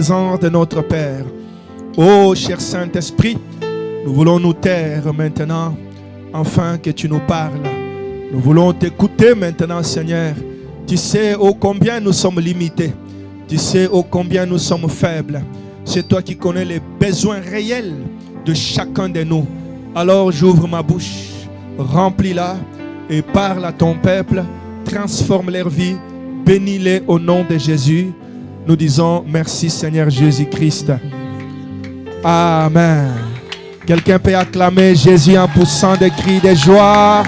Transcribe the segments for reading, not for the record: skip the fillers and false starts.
Présence de notre Père. Ô cher Saint-Esprit, nous voulons nous taire maintenant, afin que tu nous parles. Nous voulons t'écouter maintenant, Seigneur. Tu sais ô combien nous sommes limités. Tu sais ô combien nous sommes faibles. C'est toi qui connais les besoins réels de chacun de nous. Alors j'ouvre ma bouche, remplis-la et parle à ton peuple. Transforme leur vie, bénis-les au nom de Jésus. Nous disons merci Seigneur Jésus-Christ. Amen. Quelqu'un peut acclamer Jésus en poussant des cris de joie.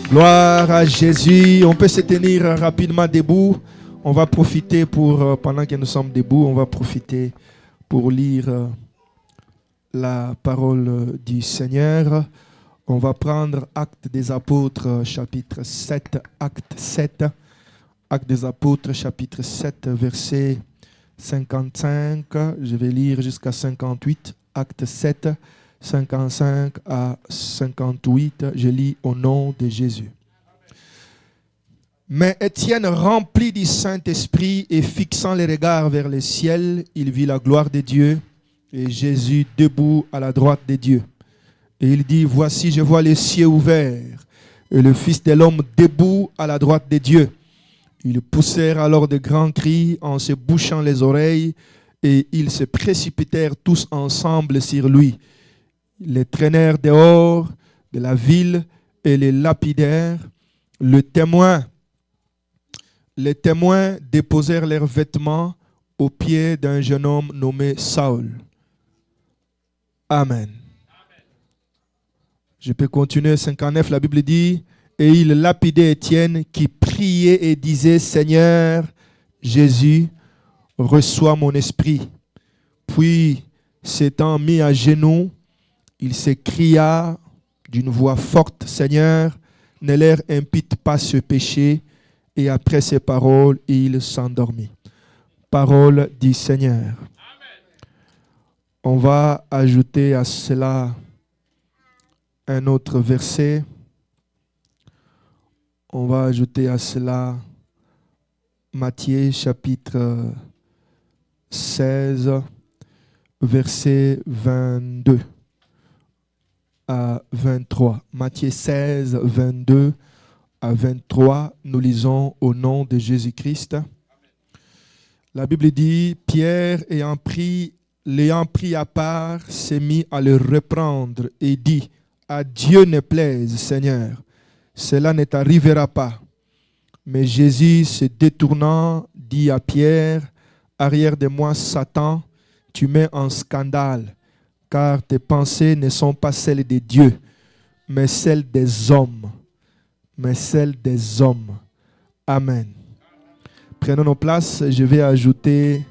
Gloire à Jésus. On peut se tenir rapidement debout. On va profiter pendant que nous sommes debout, on va profiter pour lire la parole du Seigneur. On va prendre Actes des Apôtres, chapitre 7, Acte 7. Actes des Apôtres, chapitre 7, verset 55. Je vais lire jusqu'à 58. Acte 7, 55 à 58. Je lis au nom de Jésus. Mais Étienne, rempli du Saint-Esprit et fixant les regards vers le ciel, il vit la gloire de Dieu et Jésus debout à la droite de Dieu. Et il dit, voici, je vois les cieux ouverts et le Fils de l'homme debout à la droite de Dieu. Ils poussèrent alors de grands cris en se bouchant les oreilles et ils se précipitèrent tous ensemble sur lui. Ils les traînèrent dehors de la ville et les lapidèrent. Les témoins déposèrent leurs vêtements aux pieds d'un jeune homme nommé Saül. Amen. Je peux continuer. 59, la Bible dit, et il lapidait Étienne qui priait et disait, Seigneur Jésus, reçois mon esprit. Puis, s'étant mis à genoux, il s'écria d'une voix forte, Seigneur, ne leur impute pas ce péché. Et après ces paroles, il s'endormit. Parole du Seigneur. Amen. On va ajouter à cela un autre verset. On va ajouter à cela Matthieu chapitre 16, verset 22 à 23. Matthieu 16, 22 à 23, nous lisons au nom de Jésus-Christ. La Bible dit, Pierre l'ayant pris à part, s'est mis à le reprendre et dit, à Dieu ne plaise, Seigneur, cela ne t'arrivera pas. Mais Jésus, se détournant, dit à Pierre, arrière de moi, Satan, tu mets en scandale, car tes pensées ne sont pas celles de Dieu, mais celles des hommes. Amen. Prenons nos places. Je vais ajouter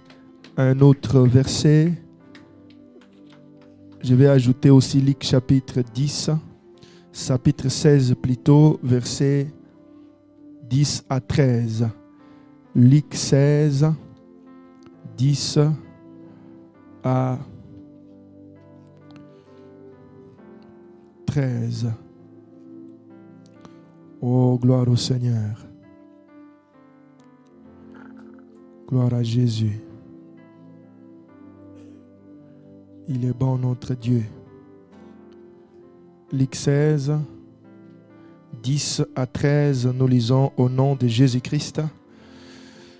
un autre verset. Je vais ajouter aussi Luc chapitre 10, chapitre 16 plutôt, versets 10 à 13. Luc 16, 10 à 13. Oh, gloire au Seigneur. Gloire à Jésus. Il est bon notre Dieu. Luc 16, 10 à 13, nous lisons au nom de Jésus-Christ.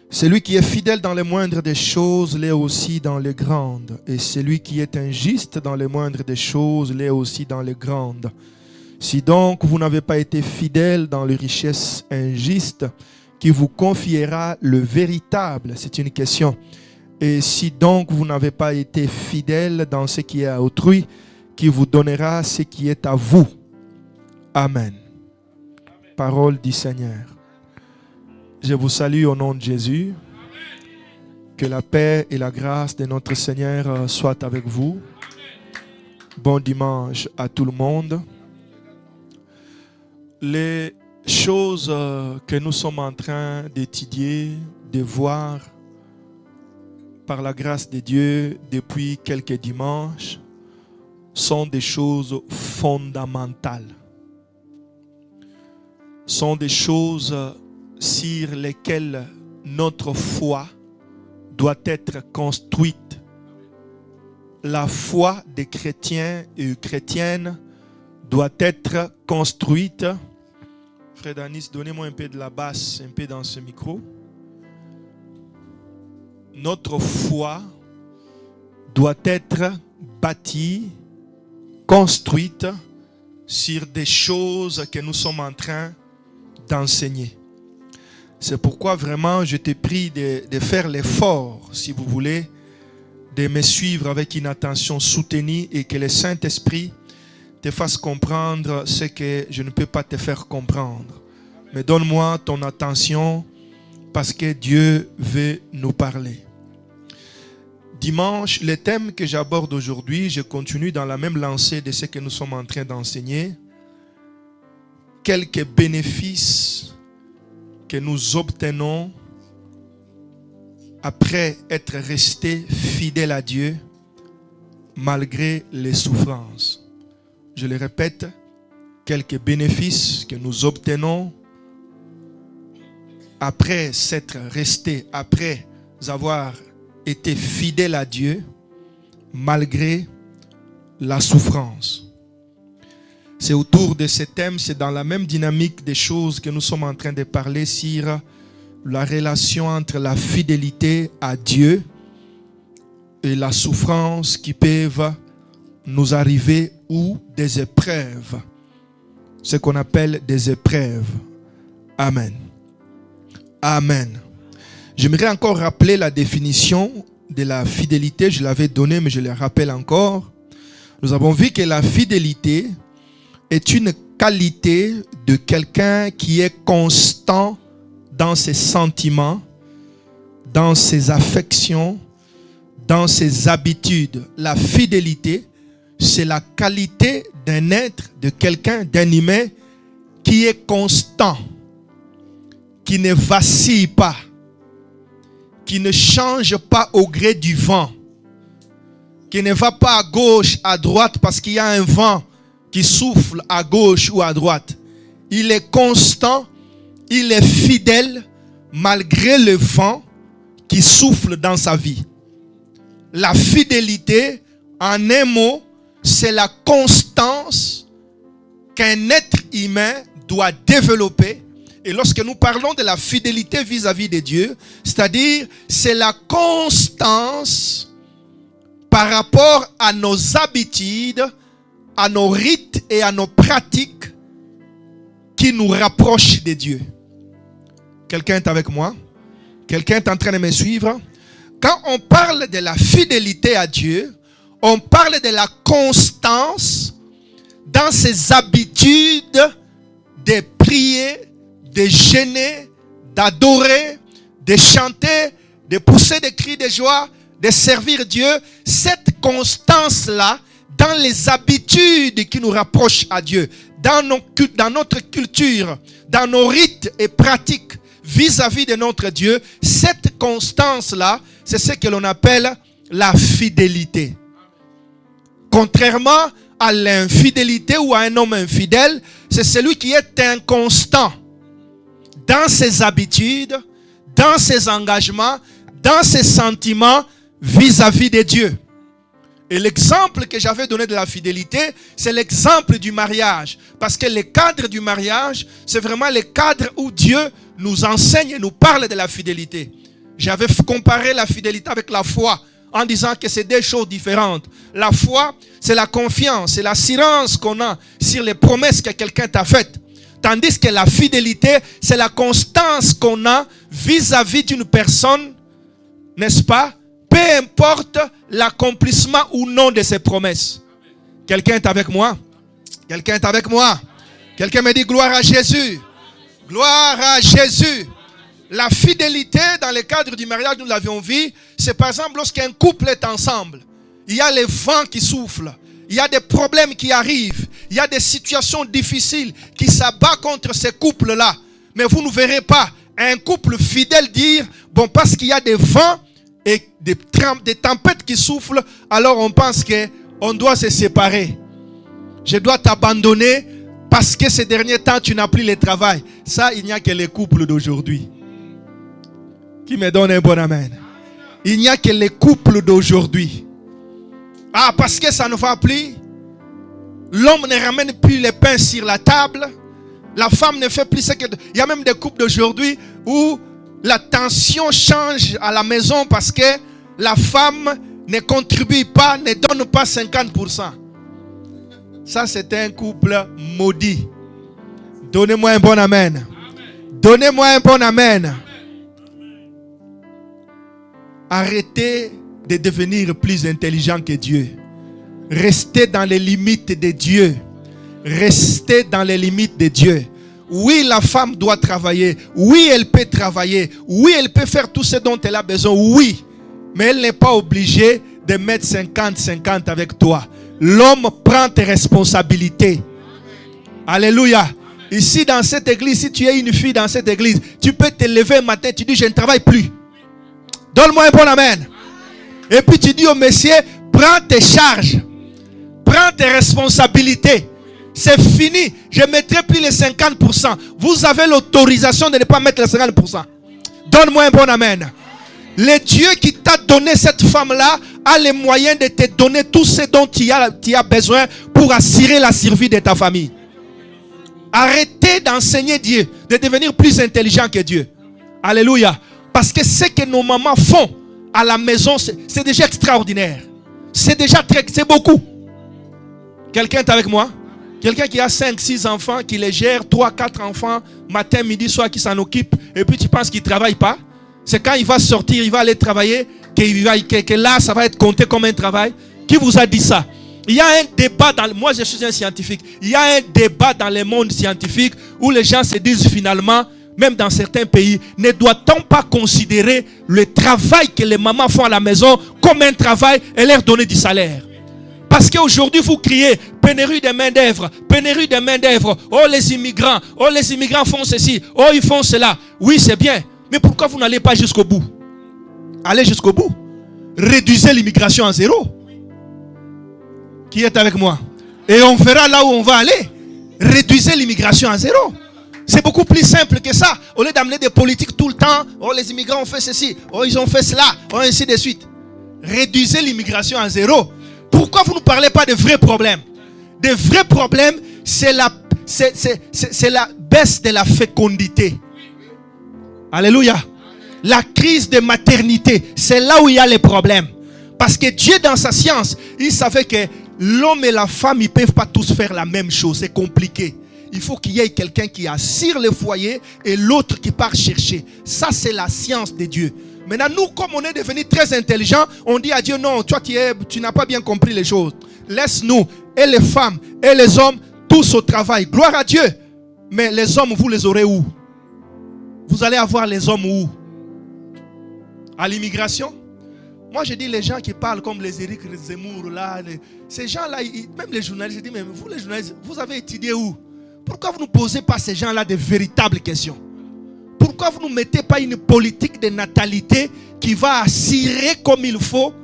Celui qui est fidèle dans les moindres des choses l'est aussi dans les grandes. Et celui qui est injuste dans les moindres des choses l'est aussi dans les grandes. Si donc vous n'avez pas été fidèle dans les richesses injustes, qui vous confiera le véritable? C'est une question. Et si donc vous n'avez pas été fidèle dans ce qui est à autrui, qui vous donnera ce qui est à vous? Amen. Parole du Seigneur. Je vous salue au nom de Jésus. Que la paix et la grâce de notre Seigneur soient avec vous. Bon dimanche à tout le monde. Les choses que nous sommes en train d'étudier, de voir par la grâce de Dieu depuis quelques dimanches sont des choses fondamentales. Sont des choses sur lesquelles notre foi doit être construite. La foi des chrétiens et chrétiennes doit être construite. Frère Danis, donnez-moi un peu de la basse, un peu dans ce micro. Notre foi doit être bâtie, construite sur des choses que nous sommes en train d'enseigner. C'est pourquoi vraiment je te prie de faire l'effort, si vous voulez, de me suivre avec une attention soutenue et que le Saint-Esprit te fasse comprendre ce que je ne peux pas te faire comprendre. Mais donne-moi ton attention parce que Dieu veut nous parler. Dimanche, le thème que j'aborde aujourd'hui, je continue dans la même lancée de ce que nous sommes en train d'enseigner. Quelques bénéfices que nous obtenons après être restés fidèles à Dieu malgré les souffrances. Je le répète, quelques bénéfices que nous obtenons après s'être restés, après avoir été fidèles à Dieu malgré la souffrance. C'est autour de ce thème, c'est dans la même dynamique des choses que nous sommes en train de parler sur la relation entre la fidélité à Dieu et la souffrance qui peuvent nous arriver ou des épreuves. Ce qu'on appelle des épreuves. Amen. Amen. J'aimerais encore rappeler la définition de la fidélité. Je l'avais donnée, mais je la rappelle encore. Nous avons vu que la fidélité est une qualité de quelqu'un qui est constant dans ses sentiments, dans ses affections, dans ses habitudes. La fidélité, c'est la qualité d'un être, de quelqu'un, d'un humain qui est constant, qui ne vacille pas, qui ne change pas au gré du vent, qui ne va pas à gauche, à droite parce qu'il y a un vent qui souffle à gauche ou à droite. Il est constant, il est fidèle malgré le vent qui souffle dans sa vie. La fidélité, en un mot, c'est la constance qu'un être humain doit développer. Et lorsque nous parlons de la fidélité vis-à-vis de Dieu, c'est-à-dire c'est la constance par rapport à nos habitudes, à nos rites et à nos pratiques qui nous rapprochent de Dieu. Quelqu'un est avec moi? Quelqu'un est en train de me suivre? Quand on parle de la fidélité à Dieu, on parle de la constance dans ses habitudes de prier, de jeûner, d'adorer, de chanter, de pousser des cris de joie, de servir Dieu. Cette constance-là, dans les habitudes qui nous rapprochent à Dieu, dans notre culture, dans nos rites et pratiques vis-à-vis de notre Dieu, cette constance-là, c'est ce que l'on appelle la fidélité. Contrairement à l'infidélité ou à un homme infidèle, c'est celui qui est inconstant dans ses habitudes, dans ses engagements, dans ses sentiments vis-à-vis de Dieu. Et l'exemple que j'avais donné de la fidélité, c'est l'exemple du mariage. Parce que le cadre du mariage, c'est vraiment le cadre où Dieu nous enseigne et nous parle de la fidélité. J'avais comparé la fidélité avec la foi en disant que c'est deux choses différentes. La foi, c'est la confiance, c'est l'assurance qu'on a sur les promesses que quelqu'un t'a faites. Tandis que la fidélité, c'est la constance qu'on a vis-à-vis d'une personne, n'est-ce pas? Peu importe l'accomplissement ou non de ses promesses. Quelqu'un est avec moi? Quelqu'un est avec moi? Quelqu'un me dit gloire à Jésus. Gloire à Jésus. La fidélité dans le cadre du mariage, nous l'avions vu, c'est par exemple lorsqu'un couple est ensemble. Il y a les vents qui soufflent. Il y a des problèmes qui arrivent. Il y a des situations difficiles qui s'abattent contre ces couples-là. Mais vous ne verrez pas un couple fidèle dire, bon, parce qu'il y a des vents et des tempêtes qui soufflent, alors on pense qu'on doit se séparer. Je dois t'abandonner parce que ces derniers temps, tu n'as plus le travail. Ça, il n'y a que les couples d'aujourd'hui. Qui me donne un bon amen? Il n'y a que les couples d'aujourd'hui. Ah, parce que ça ne va plus. L'homme ne ramène plus les pains sur la table. La femme ne fait plus ce que... Il y a même des couples d'aujourd'hui où la tension change à la maison parce que la femme ne contribue pas, ne donne pas 50%. Ça, c'est un couple maudit. Donnez-moi un bon amen. Donnez-moi un bon amen. Arrêtez de devenir plus intelligent que Dieu. Restez dans les limites de Dieu. Restez dans les limites de Dieu. Oui, la femme doit travailler. Oui, elle peut travailler. Oui, elle peut faire tout ce dont elle a besoin. Oui, mais elle n'est pas obligée de mettre 50-50 avec toi. L'homme prend tes responsabilités. Alléluia. Ici, dans cette église, si tu es une fille dans cette église, tu peux te lever un matin, tu dis, je ne travaille plus. Donne-moi un bon amen. Et puis tu dis au monsieur, prends tes charges. Prends tes responsabilités. C'est fini. Je ne mettrai plus les 50%. Vous avez l'autorisation de ne pas mettre les 50%. Donne-moi un bon amen. Le Dieu qui t'a donné cette femme-là a les moyens de te donner tout ce dont tu as besoin pour assurer la survie de ta famille. Arrêtez d'enseigner Dieu, de devenir plus intelligent que Dieu. Alléluia. Parce que ce que nos mamans font à la maison, c'est déjà extraordinaire. C'est déjà c'est beaucoup. Quelqu'un est avec moi? Quelqu'un qui a 5-6 enfants, qui les gère, 3-4 enfants, matin, midi, soir, qui s'en occupe, et puis tu penses qu'il ne travaille pas. C'est quand il va sortir, il va aller travailler, que là, ça va être compté comme un travail. Qui vous a dit ça? Il y a un débat, moi je suis un scientifique, il y a un débat dans le monde scientifique où les gens se disent finalement, même dans certains pays, ne doit-on pas considérer le travail que les mamans font à la maison comme un travail et leur donner du salaire? Parce qu'aujourd'hui, vous criez pénurie de main-d'œuvre, pénurie de main-d'œuvre. Oh, les immigrants font ceci, oh, ils font cela. Oui, c'est bien, mais pourquoi vous n'allez pas jusqu'au bout? Allez jusqu'au bout. Réduisez l'immigration à zéro. Qui est avec moi? Et on verra là où on va aller. Réduisez l'immigration à zéro. C'est beaucoup plus simple que ça. Au lieu d'amener des politiques tout le temps, oh, les immigrants ont fait ceci, oh, ils ont fait cela, oh, ainsi de suite. Réduisez l'immigration à zéro. Pourquoi vous ne parlez pas de vrais problèmes? De vrais problèmes, c'est la baisse de la fécondité. Alléluia. La crise de maternité, c'est là où il y a les problèmes. Parce que Dieu, dans sa science, il savait que l'homme et la femme, ils ne peuvent pas tous faire la même chose. C'est compliqué. Il faut qu'il y ait quelqu'un qui assure le foyer et l'autre qui part chercher. Ça, c'est la science de Dieu. Maintenant, nous, comme on est devenus très intelligents, on dit à Dieu, non, toi, tu n'as pas bien compris les choses. Laisse-nous, et les femmes, et les hommes, tous au travail. Gloire à Dieu. Mais les hommes, vous les aurez où? Vous allez avoir les hommes où? À l'immigration? Moi, je dis les gens qui parlent comme les Éric Zemmour, là, ces gens-là, même les journalistes, je dis, mais vous les journalistes, vous avez étudié où? Pourquoi vous ne posez pas ces gens-là de véritables questions? Pourquoi vous ne mettez pas une politique de natalité qui va assurer comme il faut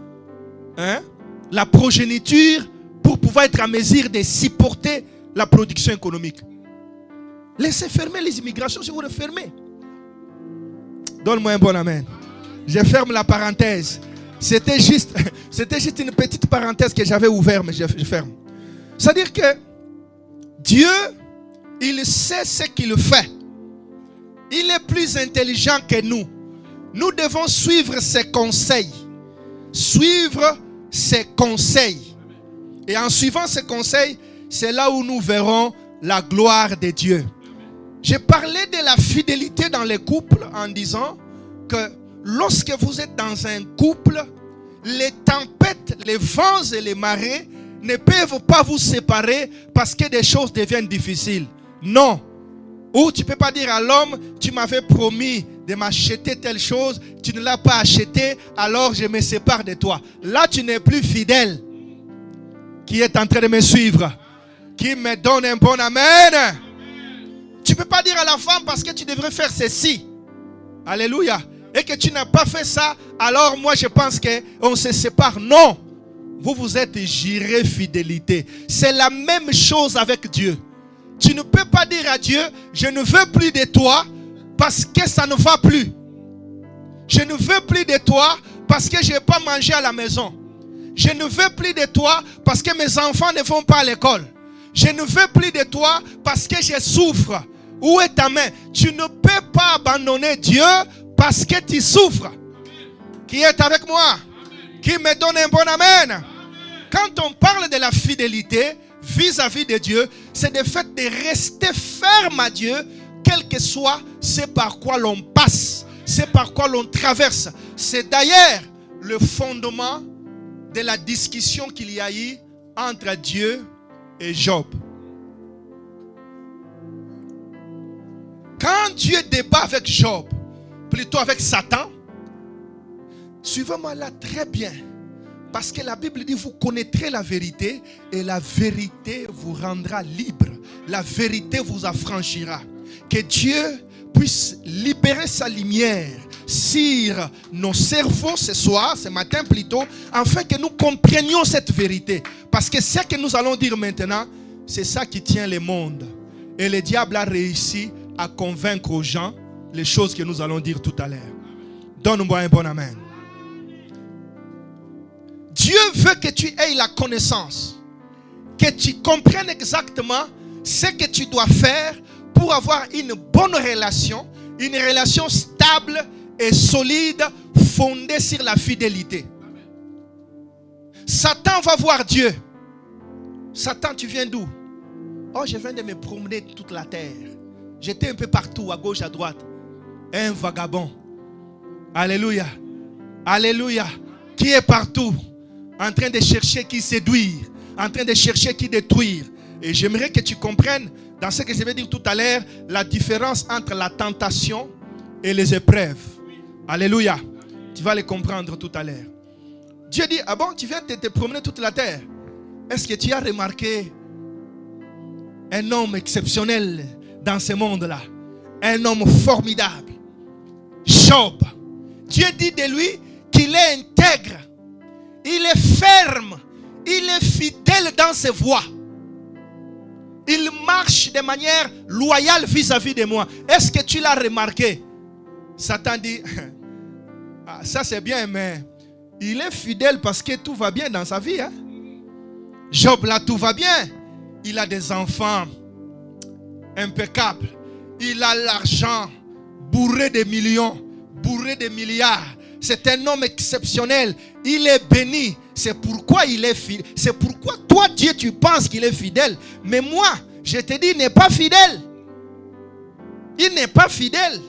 la progéniture pour pouvoir être à mesure de supporter la production économique? Laissez fermer les immigrations si vous les fermez. Donne-moi un bon amen. Je ferme la parenthèse. C'était juste une petite parenthèse que j'avais ouverte, mais je ferme. C'est-à-dire que Dieu, il sait ce qu'il fait. Il est plus intelligent que nous. Nous devons suivre ses conseils. Suivre ses conseils. Et en suivant ses conseils, c'est là où nous verrons la gloire de Dieu. J'ai parlé de la fidélité dans les couples en disant que lorsque vous êtes dans un couple, les tempêtes, les vents et les marées ne peuvent pas vous séparer parce que des choses deviennent difficiles. Non. Ou tu ne peux pas dire à l'homme, tu m'avais promis de m'acheter telle chose, tu ne l'as pas acheté, alors je me sépare de toi. Là, tu n'es plus fidèle. Qui est en train de me suivre? Qui me donne un bon amen? Tu ne peux pas dire à la femme parce que tu devrais faire ceci. Alléluia. Et que tu n'as pas fait ça, alors moi je pense qu'on se sépare. Non. Vous êtes juré fidélité. C'est la même chose avec Dieu. Tu ne peux pas dire à Dieu, je ne veux plus de toi parce que ça ne va plus. Je ne veux plus de toi parce que je n'ai pas mangé à la maison. Je ne veux plus de toi parce que mes enfants ne vont pas à l'école. Je ne veux plus de toi parce que je souffre. Où est ta main? Tu ne peux pas abandonner Dieu parce que tu souffres. Qui est avec moi? Qui me donne un bon amen? Quand on parle de la fidélité vis-à-vis de Dieu, c'est le fait de rester ferme à Dieu, quel que soit ce par quoi l'on passe, ce par quoi l'on traverse. C'est d'ailleurs le fondement de la discussion qu'il y a eu entre Dieu et Job. Quand Dieu débat avec Job, plutôt avec Satan, suivez-moi là très bien. Parce que la Bible dit, vous connaîtrez la vérité et la vérité vous rendra libre. La vérité vous affranchira. Que Dieu puisse libérer sa lumière sur nos cerveaux ce soir, ce matin plutôt, afin que nous comprenions cette vérité. Parce que ce que nous allons dire maintenant, c'est ça qui tient le monde. Et le diable a réussi à convaincre aux gens les choses que nous allons dire tout à l'heure. Donne-moi un bon amen. Dieu veut que tu aies la connaissance, que tu comprennes exactement ce que tu dois faire pour avoir une bonne relation, une relation stable et solide, fondée sur la fidélité. Satan va voir Dieu. Satan, tu viens d'où? Oh, je viens de me promener toute la terre. J'étais un peu partout, à gauche, à droite. Un vagabond. Alléluia. Alléluia. Qui est partout, en train de chercher qui séduire, en train de chercher qui détruire. Et j'aimerais que tu comprennes, dans ce que je vais dire tout à l'heure, la différence entre la tentation et les épreuves. Alléluia. Tu vas les comprendre tout à l'heure. Dieu dit, ah bon, tu viens de te promener toute la terre. Est-ce que tu as remarqué un homme exceptionnel dans ce monde-là? Un homme formidable. Job. Dieu dit de lui qu'il est intègre. Il est ferme. Il est fidèle dans ses voies. Il marche de manière loyale vis-à-vis de moi. Est-ce que tu l'as remarqué? Satan dit, ah, ça c'est bien, mais il est fidèle parce que tout va bien dans sa vie. Hein? Job, là, tout va bien. Il a des enfants impeccables. Il a l'argent bourré de millions, bourré de milliards. C'est un homme exceptionnel. Il est béni. C'est pourquoi il est fidèle. C'est pourquoi toi, Dieu, tu penses qu'il est fidèle. Mais moi, je te dis, il n'est pas fidèle. Il n'est pas fidèle.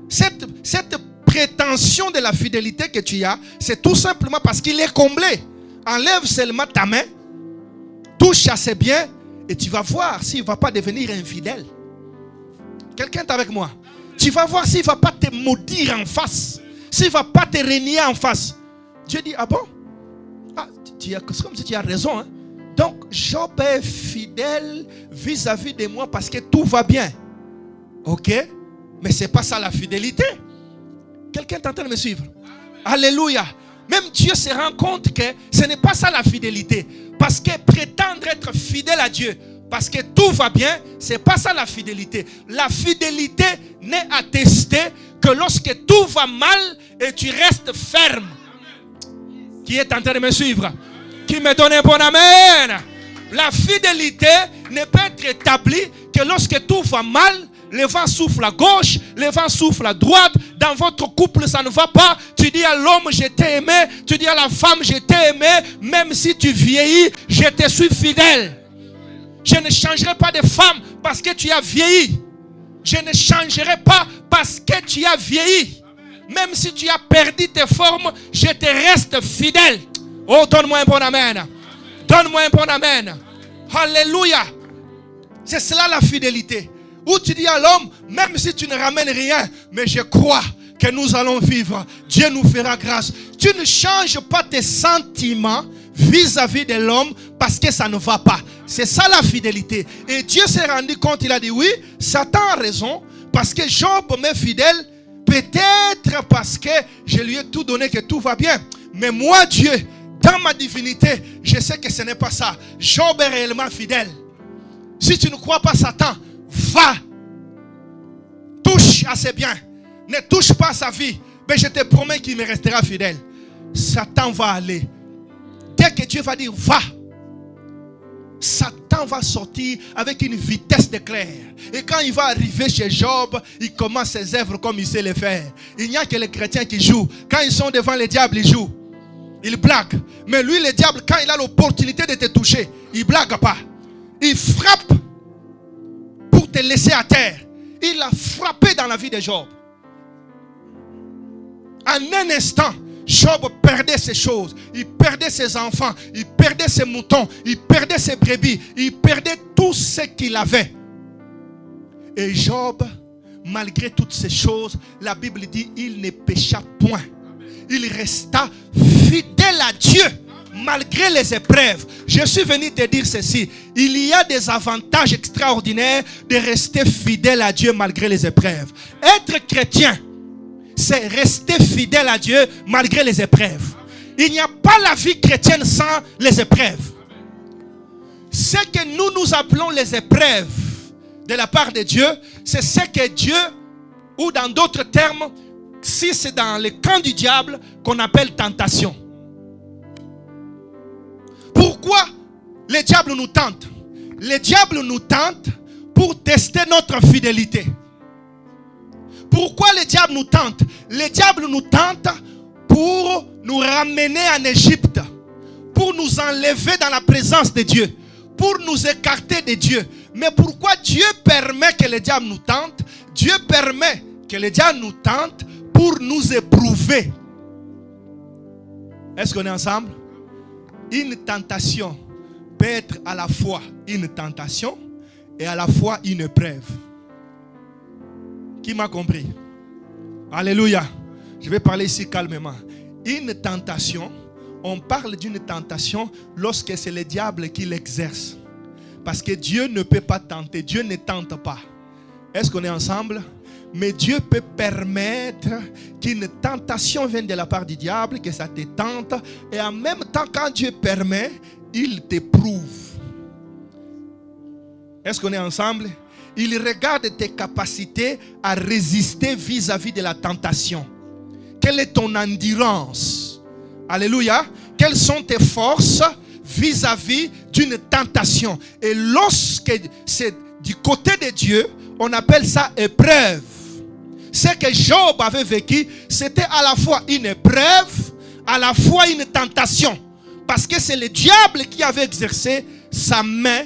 Cette prétention de la fidélité que tu as, c'est tout simplement parce qu'il est comblé. Enlève seulement ta main, touche à ses biens et tu vas voir s'il ne va pas devenir infidèle. Quelqu'un est avec moi? Tu vas voir s'il ne va pas te maudire en face. S'il ne va pas te régner en face. Dieu dit, ah bon? Ah, c'est comme si tu as raison. Hein? Donc, Job est fidèle vis-à-vis de moi parce que tout va bien. Ok? Mais ce n'est pas ça la fidélité. Quelqu'un est en train de me suivre? Alléluia. Même Dieu se rend compte que ce n'est pas ça la fidélité. Parce que prétendre être fidèle à Dieu, parce que tout va bien, ce n'est pas ça la fidélité. La fidélité n'est attestée que lorsque tout va mal et tu restes ferme. Qui est en train de me suivre? Qui me donne un bon amen? La fidélité ne peut être établie que lorsque tout va mal, le vent souffle à gauche, le vent souffle à droite. Dans votre couple, ça ne va pas. Tu dis à l'homme, je t'ai aimé. Tu dis à la femme, je t'ai aimé. Même si tu vieillis, je te suis fidèle. Je ne changerai pas de femme parce que tu as vieilli. Je ne changerai pas parce que tu as vieilli. Même si tu as perdu tes formes, je te reste fidèle. Oh, donne-moi un bon amen. Donne-moi un bon amen. Alléluia. C'est cela la fidélité. Où tu dis à l'homme, même si tu ne ramènes rien, mais je crois que nous allons vivre. Dieu nous fera grâce. Tu ne changes pas tes sentiments vis-à-vis de l'homme parce que ça ne va pas. C'est ça la fidélité. Et Dieu s'est rendu compte, il a dit oui, Satan a raison parce que Job m'est fidèle. Peut-être parce que je lui ai tout donné, que tout va bien. Mais moi, Dieu, dans ma divinité, je sais que ce n'est pas ça. Job est réellement fidèle. Si tu ne crois pas Satan, va. Touche à ses biens. Ne touche pas à sa vie. mais je te promets qu'il me restera fidèle. Satan va aller. Dès que Dieu va dire va, Satan va sortir avec une vitesse d'éclair. Et quand il va arriver chez Job, il commence ses œuvres comme il sait les faire. Il n'y a que les chrétiens qui jouent. Quand ils sont devant le diable, ils jouent. Ils blaguent. Mais lui, le diable, quand il a l'opportunité de te toucher, il ne blague pas. Il frappe pour te laisser à terre. Il a frappé dans la vie de Job. En un instant, Job perdait ses choses. Il perdait ses enfants. Il perdait ses moutons. Il perdait ses brebis. Il perdait tout ce qu'il avait. Et Job, malgré toutes ces choses, la Bible dit, il ne pécha point. Il resta fidèle à Dieu malgré les épreuves. Je suis venu te dire ceci. Il y a des avantages extraordinaires de rester fidèle à Dieu malgré les épreuves. Être chrétien, c'est rester fidèle à Dieu malgré les épreuves. Il n'y a pas la vie chrétienne sans les épreuves. Ce que nous appelons les épreuves de la part de Dieu, c'est ce que Dieu, ou dans d'autres termes, si c'est dans le camp du diable, qu'on appelle tentation. Pourquoi le diable nous tente? Le diable nous tente pour tester notre fidélité. Pourquoi le diable nous tente? Le diable nous tente pour nous ramener en Égypte, pour nous enlever dans la présence de Dieu, pour nous écarter de Dieu. Mais pourquoi Dieu permet que le diable nous tente? Dieu permet que le diable nous tente pour nous éprouver. Est-ce qu'on est ensemble? Une tentation peut être à la fois une tentation et à la fois une épreuve. Qui m'a compris? Alléluia. Je vais parler ici calmement. Une tentation, on parle d'une tentation lorsque c'est le diable qui l'exerce. Parce que Dieu ne peut pas tenter. Dieu ne tente pas. Est-ce qu'on est ensemble? Mais Dieu peut permettre qu'une tentation vienne de la part du diable, que ça te tente. Et en même temps, quand Dieu permet, il t'éprouve. Est-ce qu'on est ensemble? Il regarde tes capacités à résister vis-à-vis de la tentation. Quelle est ton endurance? Alléluia. Quelles sont tes forces vis-à-vis d'une tentation? Et lorsque c'est du côté de Dieu, on appelle ça épreuve. Ce que Job avait vécu, c'était à la fois une épreuve, à la fois une tentation. Parce que c'est le diable qui avait exercé sa main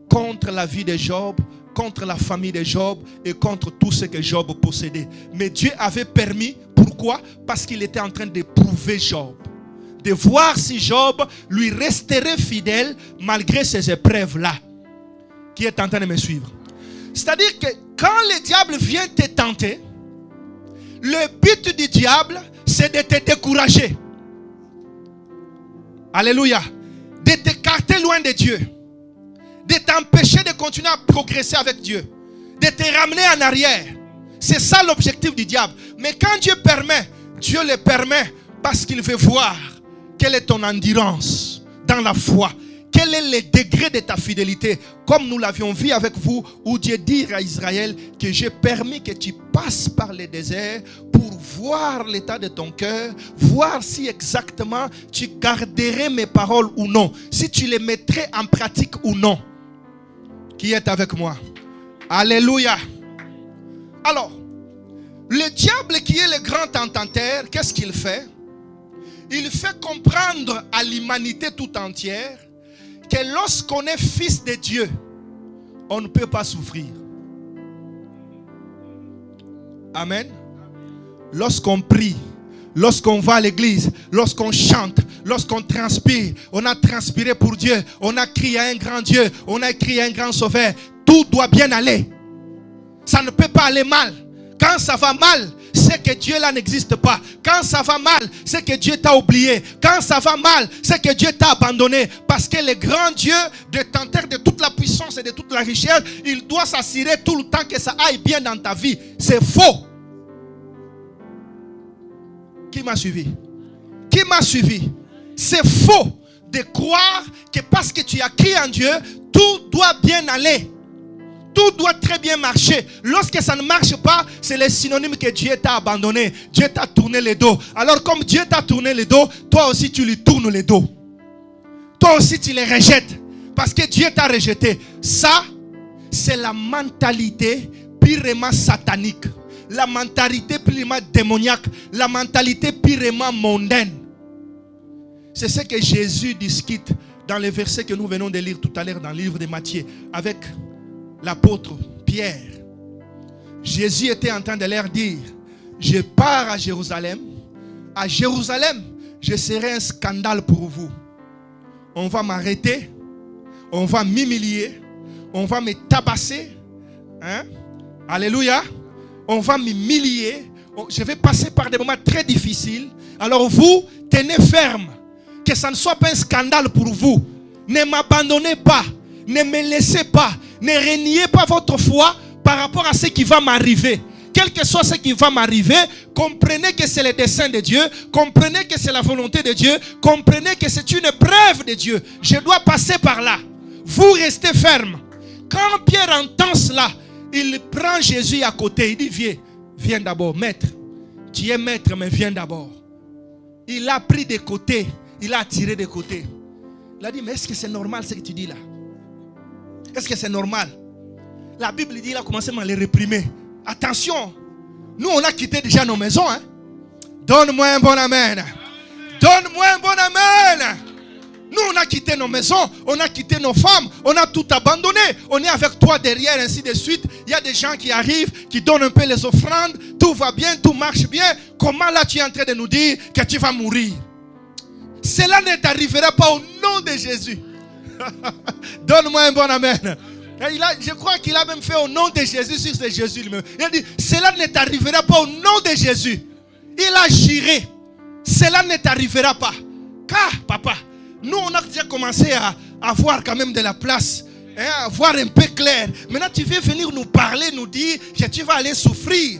contre la vie de Job, contre la famille de Job et contre tout ce que Job possédait. Mais Dieu avait permis, pourquoi? Parce qu'il était en train d'éprouver Job. De voir si Job lui resterait fidèle malgré ces épreuves-là. Qui est en train de me suivre? C'est-à-dire que quand le diable vient te tenter, le but du diable, c'est de te décourager. Alléluia. De t'écarter loin de Dieu. De t'empêcher de continuer à progresser avec Dieu. De te ramener en arrière. C'est ça l'objectif du diable. Mais quand Dieu permet, Dieu le permet parce qu'il veut voir quelle est ton endurance dans la foi. Quel est le degré de ta fidélité? Comme nous l'avions vu avec vous, où Dieu dit à Israël que j'ai permis que tu passes par le désert pour voir l'état de ton cœur, voir si exactement tu garderais mes paroles ou non, si tu les mettrais en pratique ou non. Qui est avec moi? Alléluia. Alors, le diable qui est le grand tentateur, qu'est-ce qu'il fait? Il fait comprendre à l'humanité tout entière que lorsqu'on est fils de Dieu, on ne peut pas souffrir. Amen. Lorsqu'on prie, lorsqu'on va à l'église, lorsqu'on chante, lorsqu'on transpire, on a transpiré pour Dieu, on a crié à un grand Dieu, on a crié à un grand sauveur, tout doit bien aller. Ça ne peut pas aller mal. Quand ça va mal, c'est que Dieu là n'existe pas. Quand ça va mal, c'est que Dieu t'a oublié. Quand ça va mal, c'est que Dieu t'a abandonné. Parce que le grand Dieu, détenteur de toute la puissance et de toute la richesse, il doit s'assurer tout le temps que ça aille bien dans ta vie. C'est faux. Qui m'a suivi? Qui m'a suivi? C'est faux de croire que parce que tu as crié en Dieu, tout doit bien aller. Tout doit très bien marcher. Lorsque ça ne marche pas, c'est le synonyme que Dieu t'a abandonné. Dieu t'a tourné le dos. Alors comme Dieu t'a tourné le dos, toi aussi tu lui tournes le dos. Toi aussi tu les rejettes. Parce que Dieu t'a rejeté. Ça, c'est la mentalité purement satanique. La mentalité purement démoniaque. La mentalité purement mondaine. C'est ce que Jésus discute dans les versets que nous venons de lire tout à l'heure dans le livre de Matthieu avec l'apôtre Pierre. Jésus était en train de leur dire: je pars à Jérusalem. À Jérusalem, je serai un scandale pour vous. On va m'arrêter. On va m'humilier. On va me tabasser. Hein? Alléluia. On va m'humilier. Je vais passer par des moments très difficiles. Alors vous, tenez ferme. Que ça ne soit pas un scandale pour vous. Ne m'abandonnez pas. Ne me laissez pas. Ne reniez pas votre foi par rapport à ce qui va m'arriver. Quel que soit ce qui va m'arriver, comprenez que c'est le dessein de Dieu. Comprenez que c'est la volonté de Dieu. Comprenez que c'est une épreuve de Dieu. Je dois passer par là. Vous restez ferme. Quand Pierre entend cela, il prend Jésus à côté. Il dit: viens d'abord, maître. Tu es maître, mais viens d'abord. Il l'a pris de côté. Il a tiré de côté. Il a dit: mais est-ce que c'est normal ce que tu dis là? Est-ce que c'est normal? La Bible dit: il a commencé à les réprimer. Attention, nous on a quitté déjà nos maisons. Hein? Donne-moi un bon amen. Donne-moi un bon amen. Nous on a quitté nos maisons, on a quitté nos femmes, on a tout abandonné. On est avec toi derrière, ainsi de suite. Il y a des gens qui arrivent, qui donnent un peu les offrandes. Tout va bien, tout marche bien. Comment là tu es en train de nous dire que tu vas mourir? Cela ne t'arrivera pas au nom de Jésus. Donne-moi un bon amen. Je crois qu'il a même fait au nom de Jésus sur ce Jésus lui-même. Il a dit: cela ne t'arrivera pas au nom de Jésus. Il a juré: cela ne t'arrivera pas. Car, papa, nous on a déjà commencé à avoir quand même de la place, à voir un peu clair. Maintenant tu veux venir nous parler, nous dire que tu vas aller souffrir.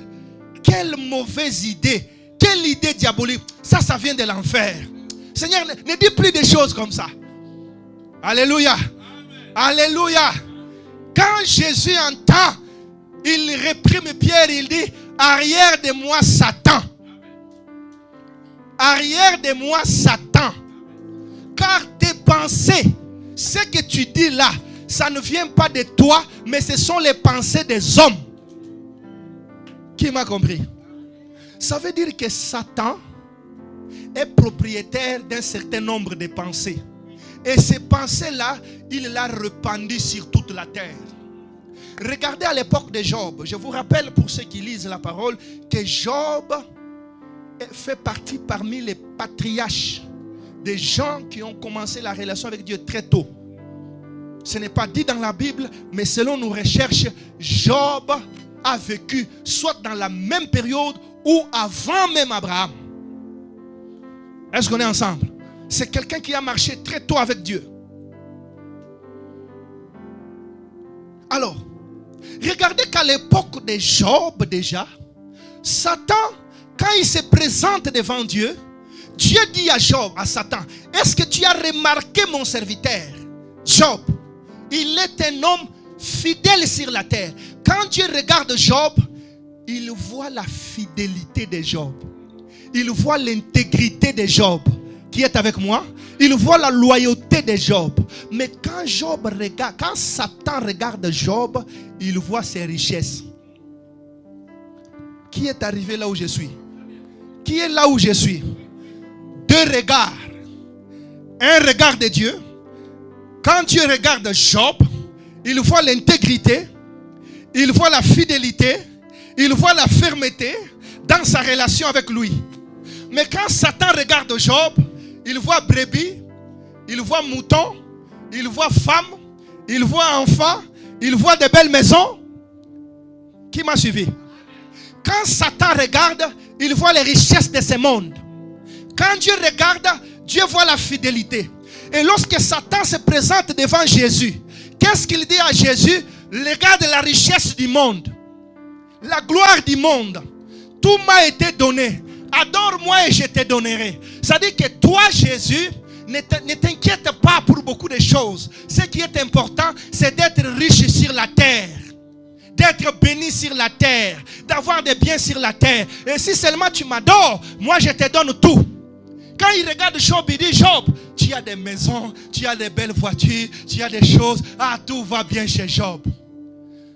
Quelle mauvaise idée. Quelle idée diabolique. Ça vient de l'enfer. Seigneur, ne dis plus des choses comme ça. Alléluia. Amen. Alléluia. Quand Jésus entend, il réprime Pierre, il dit: arrière de moi Satan. Arrière de moi Satan. Car tes pensées, ce que tu dis là, ça ne vient pas de toi, mais ce sont les pensées des hommes. Qui m'a compris? Ça veut dire que Satan est propriétaire d'un certain nombre de pensées. Et ces pensées-là, il l'a répandues sur toute la terre. Regardez à l'époque de Job. Je vous rappelle pour ceux qui lisent la parole que Job fait partie parmi les patriarches des gens qui ont commencé la relation avec Dieu très tôt. Ce n'est pas dit dans la Bible, mais selon nos recherches, Job a vécu soit dans la même période ou avant même Abraham. Est-ce qu'on est ensemble? C'est quelqu'un qui a marché très tôt avec Dieu. Alors, regardez qu'à l'époque de Job déjà, Satan, quand il se présente devant Dieu, Dieu dit à Job, à Satan: est-ce que tu as remarqué mon serviteur Job? Il est un homme fidèle sur la terre. Quand Dieu regarde Job, il voit la fidélité de Job. Il voit l'intégrité de Job. Qui est avec moi? Il voit la loyauté de Job. Mais quand Satan regarde Job, il voit ses richesses. Qui est arrivé là où je suis? Qui est là où je suis? Deux regards. Un regard de Dieu. Quand Dieu regarde Job, il voit l'intégrité, il voit la fidélité, il voit la fermeté dans sa relation avec lui. Mais quand Satan regarde Job, il voit brebis, il voit mouton, il voit femme, il voit enfant, il voit de belles maisons. Qui m'a suivi? Quand Satan regarde, il voit les richesses de ce monde. Quand Dieu regarde, Dieu voit la fidélité. Et lorsque Satan se présente devant Jésus, qu'est-ce qu'il dit à Jésus? Regarde la richesse du monde, la gloire du monde. Tout m'a été donné. Adore-moi et je te donnerai. Ça dit que toi, Jésus, ne t'inquiète pas pour beaucoup de choses. Ce qui est important, c'est d'être riche sur la terre. d'être béni sur la terre, d'avoir des biens sur la terre. Et si seulement tu m'adores, moi je te donne tout. Quand il regarde Job, il dit, Job, tu as des maisons, tu as des belles voitures, tu as des choses. Ah, tout va bien chez Job.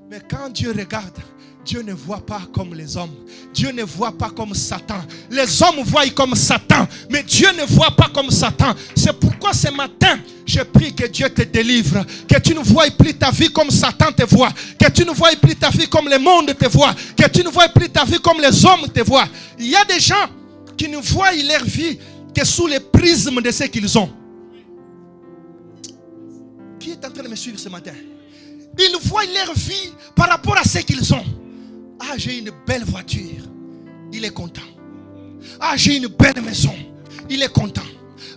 Mais quand Dieu regarde, Dieu ne voit pas comme les hommes. Dieu ne voit pas comme Satan. Les hommes voient comme Satan, mais Dieu ne voit pas comme Satan. C'est pourquoi ce matin, je prie que Dieu te délivre. Que tu ne voies plus ta vie comme Satan te voit. Que tu ne voies plus ta vie comme le monde te voit. Que tu ne voies plus ta vie comme les hommes te voient. Il y a des gens qui ne voient leur vie que sous les prismes de ce qu'ils ont. Qui est en train de me suivre ce matin? Ils voient leur vie par rapport à ce qu'ils ont. Ah, j'ai une belle voiture. Il est content. Ah, j'ai une belle maison. Il est content.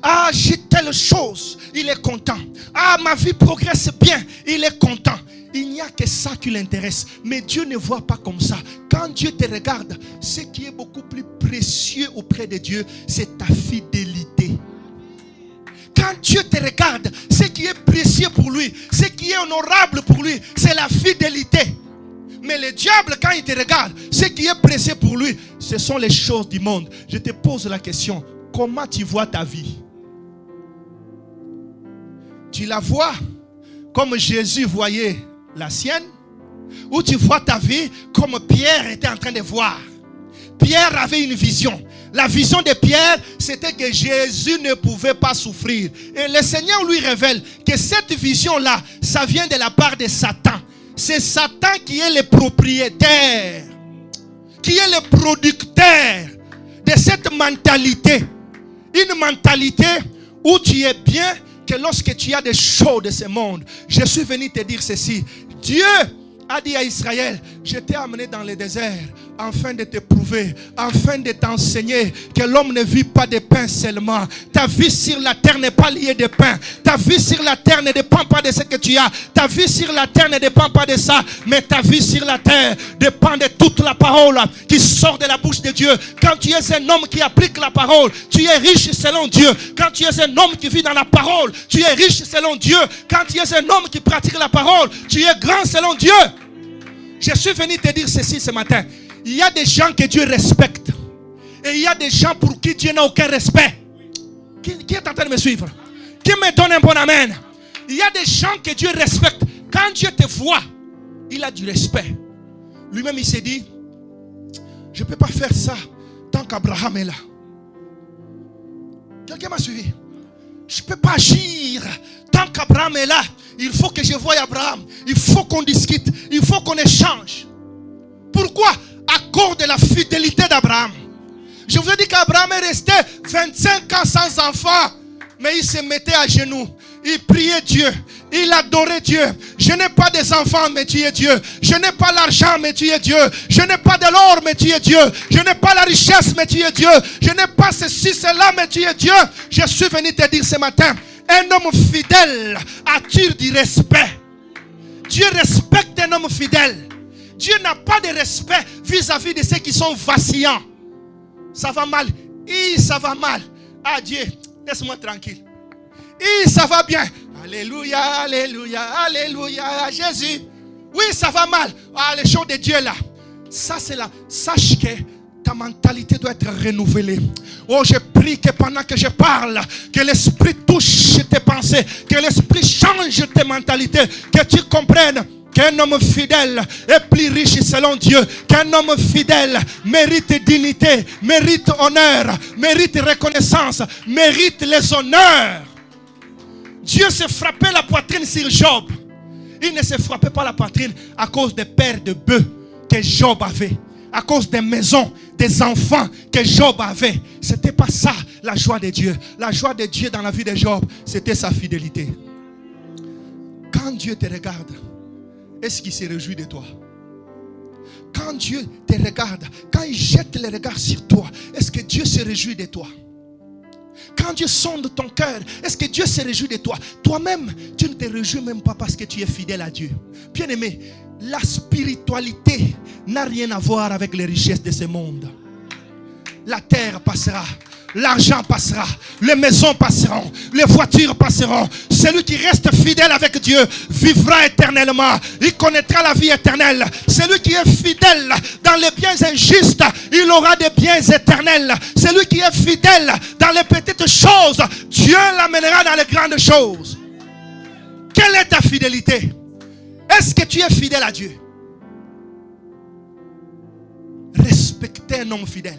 Ah, j'ai telle chose. Il est content. Ah, ma vie progresse bien. Il est content. Il n'y a que ça qui l'intéresse. Mais Dieu ne voit pas comme ça. Quand Dieu te regarde, ce qui est beaucoup plus précieux auprès de Dieu, c'est ta fidélité. Quand Dieu te regarde, ce qui est précieux pour lui, ce qui est honorable pour lui, c'est la fidélité. Mais le diable, quand il te regarde, ce qui est précieux pour lui, ce sont les choses du monde. Je te pose la question, comment tu vois ta vie? Tu la vois comme Jésus voyait la sienne, ou tu vois ta vie comme Pierre était en train de voir? Pierre avait une vision. La vision de Pierre, c'était que Jésus ne pouvait pas souffrir. Et le Seigneur lui révèle que cette vision-là, ça vient de la part de Satan. C'est Satan qui est le propriétaire, qui est le producteur de cette mentalité. Une mentalité où tu es bien que lorsque tu as des choses de ce monde. Je suis venu te dire ceci. Dieu a dit à Israël, je t'ai amené dans le désert afin de te prouver, afin de t'enseigner que l'homme ne vit pas de pain seulement. Ta vie sur la terre n'est pas liée de pain. Ta vie sur la terre ne dépend pas de ce que tu as. Ta vie sur la terre ne dépend pas de ça. Mais ta vie sur la terre dépend de toute la parole qui sort de la bouche de Dieu. Quand tu es un homme qui applique la parole, tu es riche selon Dieu. Quand tu es un homme qui vit dans la parole, tu es riche selon Dieu. Quand tu es un homme qui pratique la parole, tu es grand selon Dieu. Je suis venu te dire ceci ce matin. Il y a des gens que Dieu respecte. Et il y a des gens pour qui Dieu n'a aucun respect. Qui est en train de me suivre? Qui me donne un bon amen? Il y a des gens que Dieu respecte. Quand Dieu te voit, il a du respect. Lui-même il s'est dit, je ne peux pas faire ça tant qu'Abraham est là. Quelqu'un m'a suivi? Je ne peux pas agir tant qu'Abraham est là. Il faut que je voie Abraham. Il faut qu'on discute. Il faut qu'on échange. Pourquoi? À cause de la fidélité d'Abraham. Je vous ai dit qu'Abraham est resté 25 ans sans enfant. Mais il se mettait à genoux. Il priait Dieu. Il adorait Dieu. Je n'ai pas des enfants, mais tu es Dieu. Je n'ai pas l'argent, mais tu es Dieu. Je n'ai pas de l'or, mais tu es Dieu. Je n'ai pas la richesse, mais tu es Dieu. Je n'ai pas ceci, cela, mais tu es Dieu. Je suis venu te dire ce matin, un homme fidèle attire du respect. Dieu respecte un homme fidèle. Dieu n'a pas de respect vis-à-vis de ceux qui sont vacillants. Ça va mal. Ça va mal. Ah Dieu, laisse-moi tranquille. Ça va bien. Alléluia, alléluia, alléluia, Jésus. Oui, ça va mal. Ah, les choses de Dieu là. Ça c'est là. Sache que ta mentalité doit être renouvelée. Oh, je prie que pendant que je parle, que l'Esprit touche tes pensées, que l'Esprit change tes mentalités, que tu comprennes qu'un homme fidèle est plus riche selon Dieu. Qu'un homme fidèle mérite dignité, mérite honneur, mérite reconnaissance, mérite les honneurs. Dieu se frappait la poitrine sur Job. Il ne se frappait pas la poitrine à cause des paires de bœufs que Job avait, à cause des maisons, des enfants que Job avait. Ce n'était pas ça la joie de Dieu. La joie de Dieu dans la vie de Job, c'était sa fidélité. Quand Dieu te regarde, est-ce qu'il se réjouit de toi? Quand Dieu te regarde, quand il jette le regard sur toi, est-ce que Dieu se réjouit de toi? Quand Dieu sonde ton cœur, est-ce que Dieu se réjouit de toi? Toi-même, tu ne te réjouis même pas parce que tu es fidèle à Dieu. Bien-aimé, la spiritualité n'a rien à voir avec les richesses de ce monde. La terre passera, L'argent passera, les maisons passeront, les voitures passeront. Celui qui reste fidèle avec Dieu vivra éternellement. Il connaîtra la vie éternelle. Celui qui est fidèle dans les biens injustes, il aura des biens éternels. Celui qui est fidèle dans les petites choses, Dieu l'amènera dans les grandes choses. Quelle est ta fidélité? Est-ce que tu es fidèle à Dieu? Respectez un homme fidèle.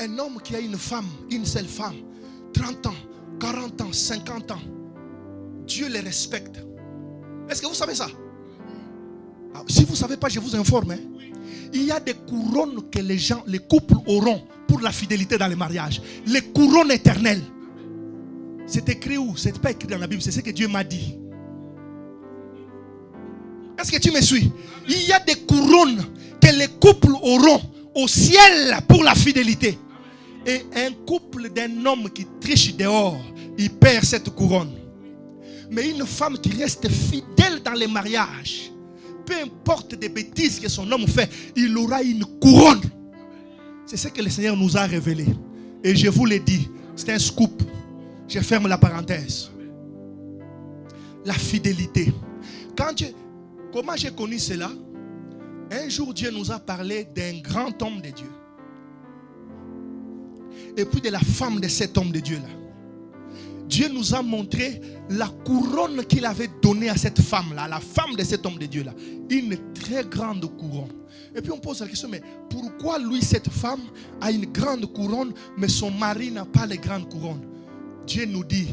Un homme qui a une femme, une seule femme, 30 ans, 40 ans, 50 ans, Dieu les respecte. Est-ce que vous savez ça? Ah, si vous ne savez pas, je vous informe. Il y a des couronnes que les couples auront pour la fidélité dans les mariages. Les couronnes éternelles. C'est écrit où? Ce n'est pas écrit dans la Bible, c'est ce que Dieu m'a dit. Est-ce que tu me suis? Il y a des couronnes que les couples auront au ciel pour la fidélité. Et un couple d'un homme qui triche dehors, il perd cette couronne. Mais une femme qui reste fidèle dans les mariages, peu importe des bêtises que son homme fait, il aura une couronne. C'est ce que le Seigneur nous a révélé. Et je vous l'ai dit, c'est un scoop. Je ferme la parenthèse. La fidélité. Comment j'ai connu cela? Un jour, Dieu nous a parlé d'un grand homme de Dieu. Et puis de la femme de cet homme de Dieu-là. Dieu nous a montré la couronne qu'il avait donnée à cette femme-là, la femme de cet homme de Dieu-là. Une très grande couronne. Et puis on pose la question, mais pourquoi lui, cette femme, a une grande couronne, mais son mari n'a pas les grandes couronnes? Dieu nous dit,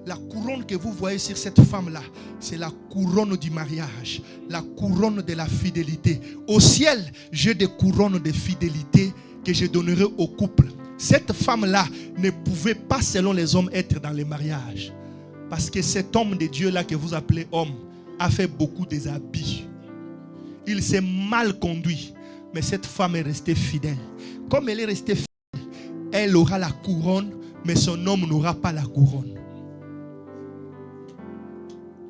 la couronne que vous voyez sur cette femme-là, c'est la couronne du mariage, la couronne de la fidélité. Au ciel, j'ai des couronnes de fidélité que je donnerai au couple. Cette femme-là ne pouvait pas, selon les hommes, être dans les mariages. Parce que cet homme de Dieu-là que vous appelez homme a fait beaucoup des abus. Il s'est mal conduit. Mais cette femme est restée fidèle. Comme elle est restée fidèle, elle aura la couronne, mais son homme n'aura pas la couronne.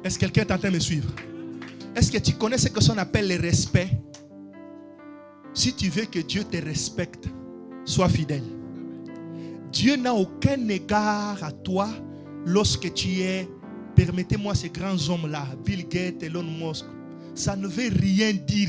Est-ce que quelqu'un est en train de me suivre? Est-ce que tu connais ce que l'on appelle le respect? Si tu veux que Dieu te respecte, sois fidèle. Dieu n'a aucun égard à toi lorsque tu es, permettez-moi ces grands hommes-là, Bill Gates, Elon Musk. Ça ne veut rien dire.